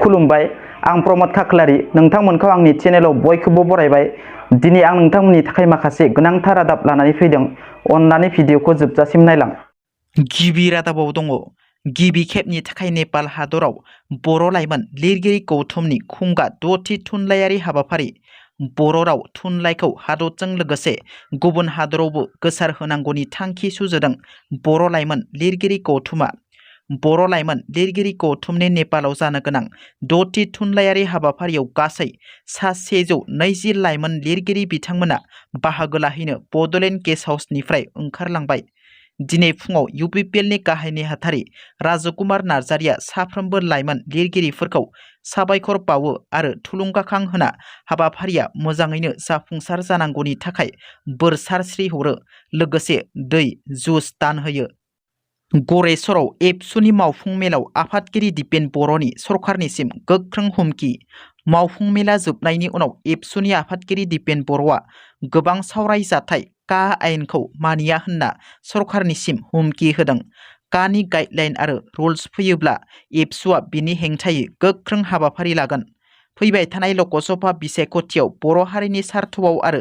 खुलुमबाय आं प्रमद खाख्लारि नोंथांमोनखौ आंनि चेनेलाव बयखौबो बरायबाय। दिनै आं नोंथांमोननि थाखाय माखासे गोनांथार रादाब लानानै फैदों। अन्नानै भिडिअखौ जोबजासिम नायलां। गिबि रादाबाव दङ गिबि खेबनि थाखाय नेपाल हादराव बर' लाइमोन लिरगिरि गौथुमनि खुंगा 6थि थुनलाइयारि हाबाफारि बर' राव थुनलाइखौ हादरजों लोगोसे गुबुन हादरावबो गोसारहोनांगौनि थांखि सुजुदों बर' लाइमोन लिरगिरि गौथुमा। बर' लाइमोन लिरगिरि गौथुमनि नेपालाव जानो गोनां 6थि थुनलाइयारि हाबाफारियाव गासै 120 लाइमोन लिरगिरि बिथांमोना बाहागो लाहैनो बड'लेण्ड गेस्ट हाउसनिफ्राय ओंखारलांबाय। दिनै फुङाव UPPLनि गाहाय नेहाथारि राजकुमार नार्जारिया साफ्रोमबो लाइमोन लिरगिरिफोरखौ साबायखर बावो आरो थुलुंगाखां होना हाबाफारिया मोजाङैनो जाफुंसार जानांगौनि थाखाय बोर सारस्रि हरो, लोगोसे दै जुस दान होयो। गरेस्वराव एबसुनि मावफुं मेलाव आफादगिरि दिपेन बर'नि सरकारनिसिम गोख्रों हुमखि। मावफुं मेला जोबनायनि उनाव एबसुनि आफादगिरि दिपेन बर'आ गोबां सावरायजाथाय का आयेनखौ मानिया होनना सरकारनिसिम हुमखि होदों। कानि गाइडलाइन आरो रुल्स फैयोब्ला एबसुआ बिनि हेंथायै गोख्रों हाबाफारि लागोन। फैबाय थानाय लकसभा बिसायख'थियाव बर' हारिनि सार्थआव आरो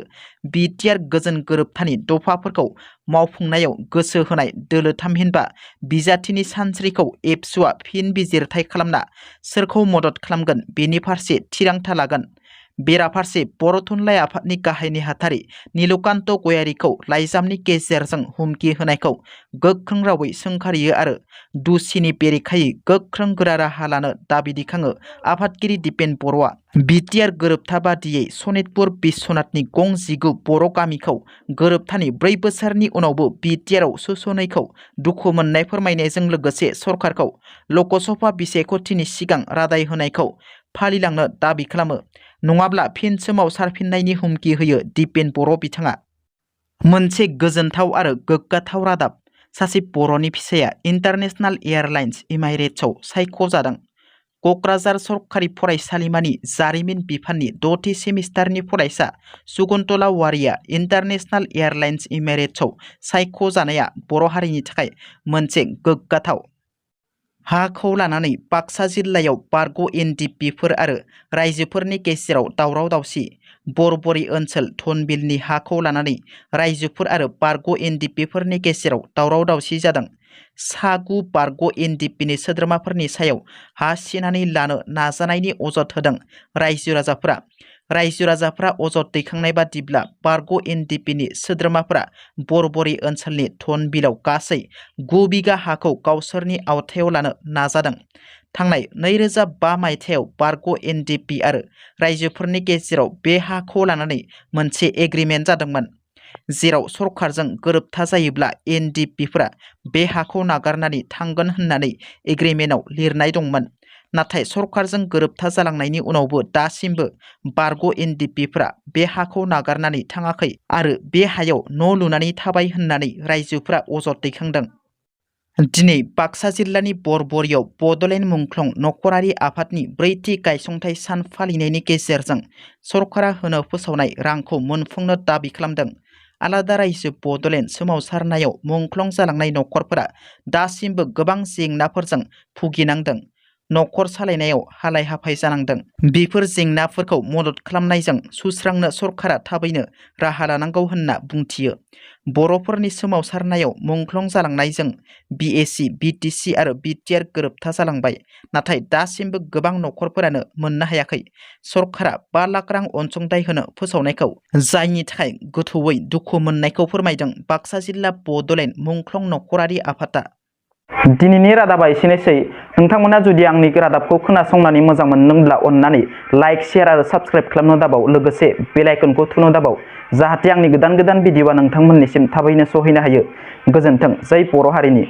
बिटिआर गोजोन गोरोबथानि दफाफोरखौ मावफुंनायाव गोसो होनाय दोलो थामहिनबा बिजाथिनि सानस्रिखौ एबसुआ फिन बिजिरथाय खालामना सोरखौ मदद खालामगोन बेनि फारसे थिरांथा लागोन। बेराफारसे बर' थुनलाइ आफादनि गाहाय नेहाथारि नीलकान्त गयारीखौ लाइजामनि गेजेरजों हुमखि होनायखौ गोख्रों रावै सोंखारियो आरो दुसिनि बेरेखायै गोख्रों गोरा राहा लानो दाबि दैखाङो आफादगिरि दिपेन बर'आ। बिटिआर गोरोबथा बादियै सनितपुर बिश्वनाथनि गं 19 बर' गामिखौ गोरोबथानि 4 बोसोरनि उनावबो बिटिआरआव सोस'नैखौ दुखु मोननाय फोरमायनायजों लोगोसे सरकारखौ लकसभा बिसायख'थिनि सिगां रादाय होनायखौ फालिलांनो दाबि खालामो, नङाब्ला फिन सोमावसारफिननायनि हुमखि होयो दिपेन बर' बिथाङा। मोनसे गोजोनथाव आरो गोग्गाथाव रादाब, सासे बर'नि फिसाया इन्टारनेशनेल एयारलाइन्स इमारेट्सआव सायख'जादों। क'क्राझार सरकारि फरायसालिमानि जारिमिन बिफाननि 6थि सेमिस्टारनि फरायसा सुकुन्तला वारिया इन्टारनेशनेल एयारलाइन्स इमारेट्सआव सायख'जानाया बर' हारिनि थाखाय मोनसे गोग्गाथाव। हाखौ लानानै बाक्सा जिल्लायाव बारग' NDFBफोर आरो रायजोफोरनि गेजेराव दावराव दावसि। बरबरि ओनसोल धनबिलनि हाखौ लानानै रायजोफोर आरो बारग' NDFBफोरनि गेजेराव दावराव दावसि जादों। सा 9 बारग' NDFBनि सोद्रोमाफोरनि सायाव हा सिनानै लानो नाजानायनि अजद होदों रायजो राजाफोरा। रायजो राजाफोरा अजद दैखांनाय बादिब्ला बारग' NDFBनि सोद्रोमाफोरा बरबरि ओनसोलनि धनबिलाव गासै 9 बिगा हाखौ गावसोरनि आवथायाव लानो नाजादों। थांनाय 2005 मायथाइयाव बारग' NDFB आरो रायजोफोरनि गेजेराव बे हाखौ लानानै मोनसे एग्रिमेन्ट जादोंमोन, जेराव सरकारजों गोरोबथा जायोब्ला NDFBफोरा बे हाखौ नागारनानै थांगोन होननानै एग्रिमेन्टआव लिरनाय दंमोन। नाथाय सरकारजों गोरोबथा जालांनायनि उनावबो दासिमबो बारग' NDFBफोरा बे हाखौ नागारनानै थाङाखै आरो बे हायाव न' लुनानै थाबाय होननानै रायजोफोरा अजद दैखांदों। दिनै बाक्सा जिल्लानि बरबरियाव बड'लेण्ड मुंख्लं नखरारि आफादनि 4थि गायसंथाइ सान फालिनायनि गेजेरजों सरकारा होनो फोसावनाय रांखौ मोनफुंनो दाबि खालामदों। आलादा रायजो बड'लेण्ड सोमावसारनायाव मुंख्लं जालांनाय नखरफोरा दासिमबो गोबां जेंनाफोरजों भुगिनांदों, नखर सालायनायाव हालाय हाफाय जानांदों। बेफोर जेंनाफोरखौ मदद खालामनायजों सुस्रांनो सरकारा थाबैनो राहा लानांगौ होनना बुंथियो। बर'फोरनि सोमावसारनायाव मुंख्लं जालांनायजों BAC, BTC आरो बिटिआर गोरोबथा जालांबाय, नाथाय दासिमबो गोबां नखरफोरानो मोननो हायाखै। सरकारा 5 लाख रां अनसुंथाइ होनो फोसावनायखौ, जायनि थाखाय गोथौयै दुखु मोननायखौ फोरमायदों बाक्सा जिल्ला बड'लेण्ड मुंख्लं नखरारि आफादा। दिनैनि रादाबा एसेनोसै। नोंथांमोना जुदि आंनि रादाबखौ खोनासंनानै मोजां मोनदोंब्ला अन्नानै लाइक, शेयार आरो साबस्क्राइब खालामनो दाबाव, लोगोसे बेल आइकनखौ थुनो दाबाव, जाहाथे आंनि गोदान भिडिअआ नोंथांमोननिसिम थाबैनो सहैनो हायो। गोजोन्थों। जै बर' हारिनि।